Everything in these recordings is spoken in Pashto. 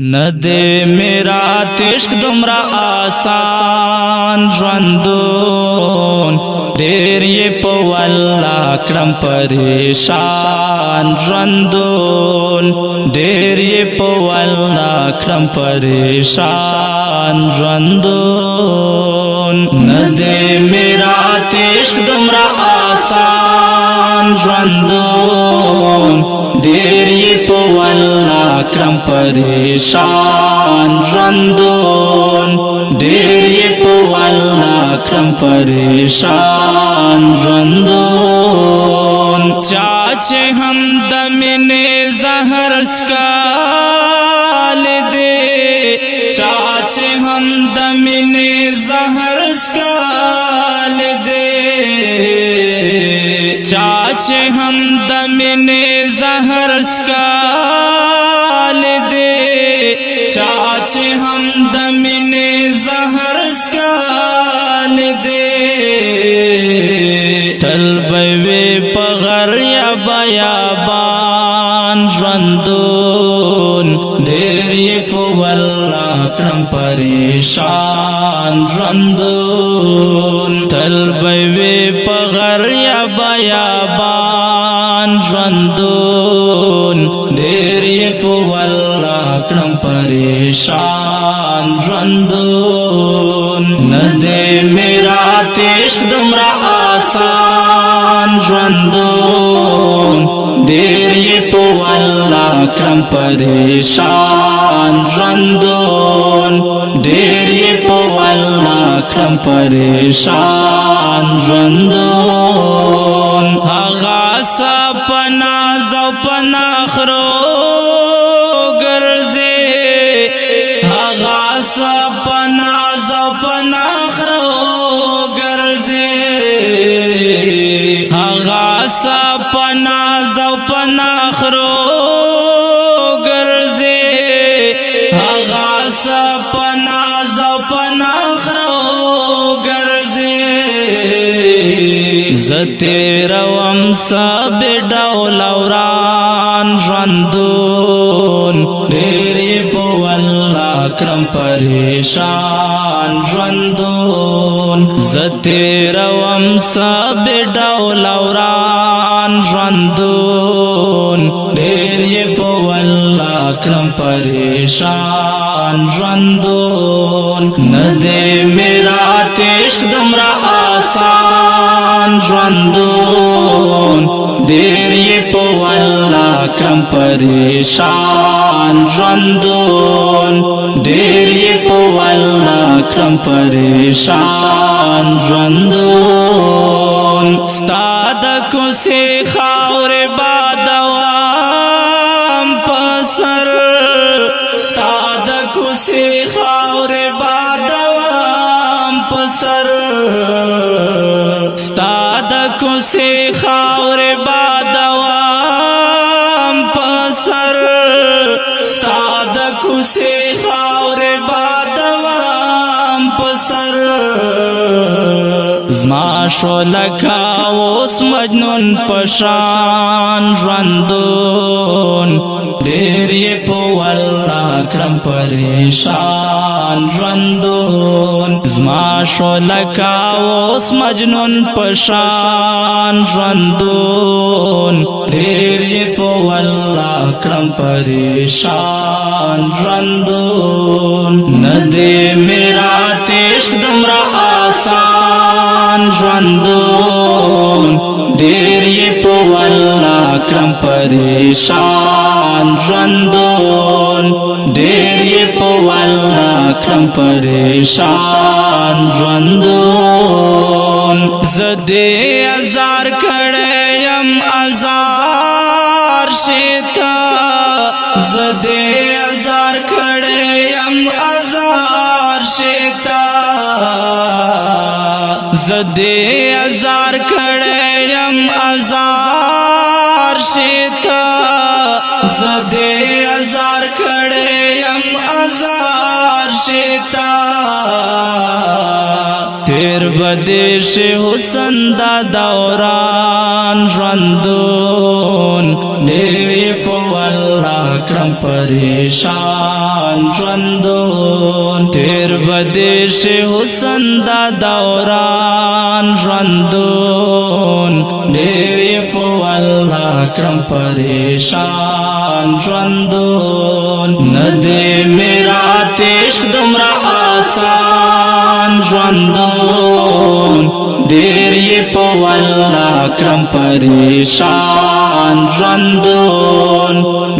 ندے میرا عشق دمرا آسان ژوندون ډېر یې په والله کړم پریشان ژوندون ډېر یې په والله کړم پریشان ژوندون ندے میرا عشق دمرا آسان ژوندون ډېر یې په والله کړم پریشان ژوندون ډېر یې په والله کړم پریشان ژوندون چا چې هم د مینې زهر څکالی دی چا چې هم د مینې زهر څکالی دی چا چې هم د مینې زهر څکالی دی چا چې هم د مینې زهر څکالی دی تل به وي په غر یا بیابان ژوندون ډېر یې په والله کړم پریشان ژوندون تل به وي په غر یا بیابان ژوندون ډېر یې په والله کړم پریشان ژوندون ندې میرا عشق دمرا آسان ژوندون ډېر یې په والله کړم پریشان ژوندون ډېر یې په والله کړم پریشان ژوندون هغه سپنا زو پنا خرو ګرځي هغه سپنا زو پنا خرو ګرځي هغه سپنا زو پنا خرو ګرځي هغه سپنا زو پنا خرو ګرځي زتیروم سب ډول اوران ژوندون ډېر یې په والله کړم پریشان ژوندون زتیروم سب ډول اوران ژوندون ډېر یې په والله کړم پریشان ژوندون ندې میرا عشق دمرا آسان ژوندون ډېر یې په والله کړم پریشان ژوندون ډېر یې په والله کړم پریشان ژوندون ستا د کوڅې خاورې بادوام په سر ستا د کوڅې خاورې بادوام په سر ستا د کوڅې خاورې بادوام په سر ستا د کوڅې خاورې بادوام په سر زما شو لکه اوس مجنون پشان ژوندون ډېر یې په والله کړم پریشان ژوندون زما شو لکه اوس مجنون پشان ژوندون ډېر یې په والله کړم پریشان ژوندون ندې میرا عشق دمرا آسان ژوندون ډېر یې په والله کړم پریشان ژوندون ډېر یې په والله کړم پریشان ژوندون زه دې ازار کړی یم ازار شتا زه دې ازار کړی یم ازار شتا زه دې ازار کړی یم ازار شتا زه دې ازار کړی یم ازار شتا تیر بدیش حسن دا دوران ژوندون ډېر په والله کړم پریشان ژوندون تیر بدیش حسن دا دوران ژوندون ډېر په والله کړم پریشان ژوندون نه دې میرا عشق دومره آسان ژوندون ډېر یې په والله کړم پریشان ژوندون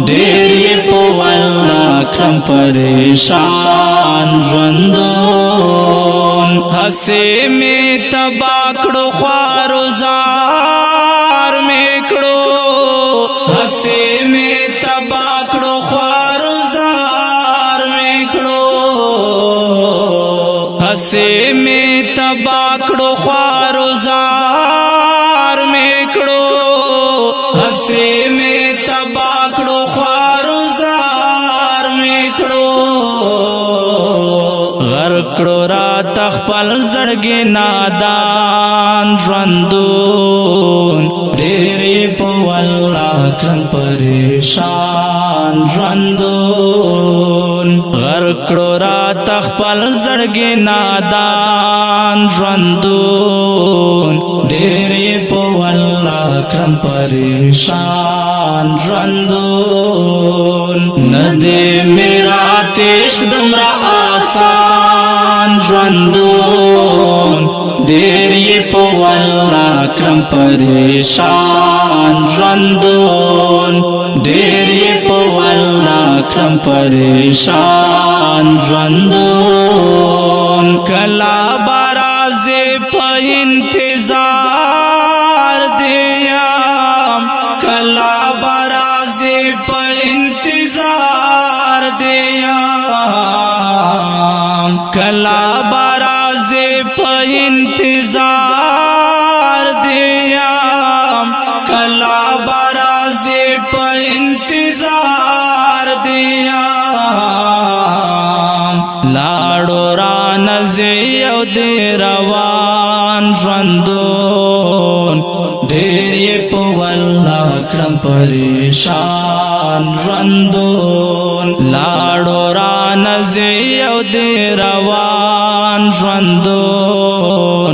ډېر یې په والله کړم پریشان ژوندون هسې مې تبا کړو خوارو زار مې کړو هسې مې تبا کړو خوارو زار مې کړو هسې مې تبا کړو خوارو زار مې کړو هسې مې تبا کړو خوارو زار مې کړو غرق کړو رات خپل زړګي نادان ژوندون ډېر یې په والله کړم پریشان ژوندون غرق کړو رات خپل زړګي نادان ژوندون ډېر یې په والله کړم پریشان ژوندون نه دې میرا عشق دومره آسان ژوندون ډېر یې په والله کړم پریشان ژوندون ډېر یې په والله کړم پریشان ژوندون کلا برازې په انتظار دیم کلا برازې په انتظار دیم کلا برازې په انتظار دیم کلا برازې په انتظار دیم لاړو رانځي او دې روان ژوندون ډېر یې په والله کړم پریشان ژوندون لاړو رانځي او دې روان ژوندون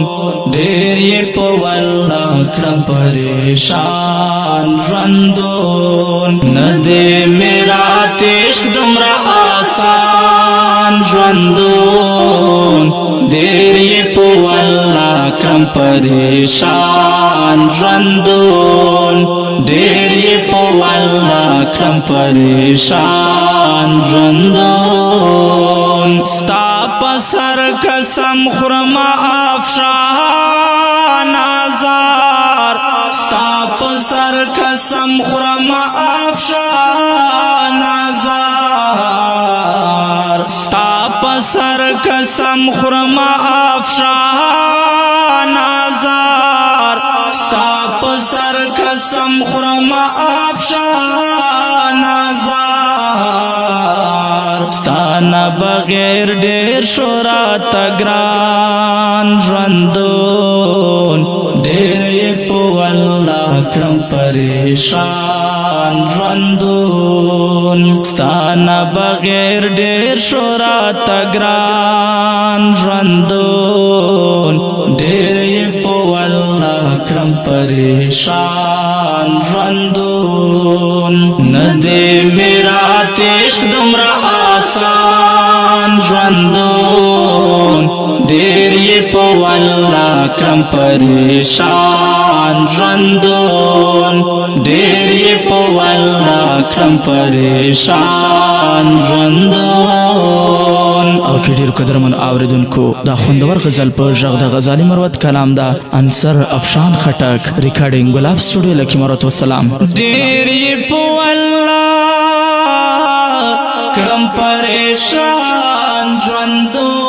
ډېر یې په والله کړم پریشان ژوندون نه دې میرا عشق دومره آسان ژوندون ډېر یې په والله کړم پریشان ژوندون ډېر یې په والله کړم پریشان ژوندون ستا په سر قسم خورم افشان آزار ستا په سر قسم خورم افشان آزار ستا په سر قسم خورم افشان آزار ستا په سر قسم خورم افشان آزار ستا نه بغیر ډېر شورا تګران ژوندون ډېر یې په والله کړم پریشان ژوندون ستا نه بغیر ډېر شورا تګران ژوندون ډېر یې په والله کړم پریشان ژوندون نه دې میرا عشق دومره آسان ژوندون ډېر یې په والله کړم پریشان ژوندون ډېر یې په والله کړم پریشان ژوندون او کې ډېر قدرمن اوریدونکو دا خوندور غزل په غږ د غزالي مروت کلام دا انصر افشان خټک ریکارډینګ ګلاب سټوډیو لکه مروت والسلام ډېر یې په والله کړم پریشان ژوندون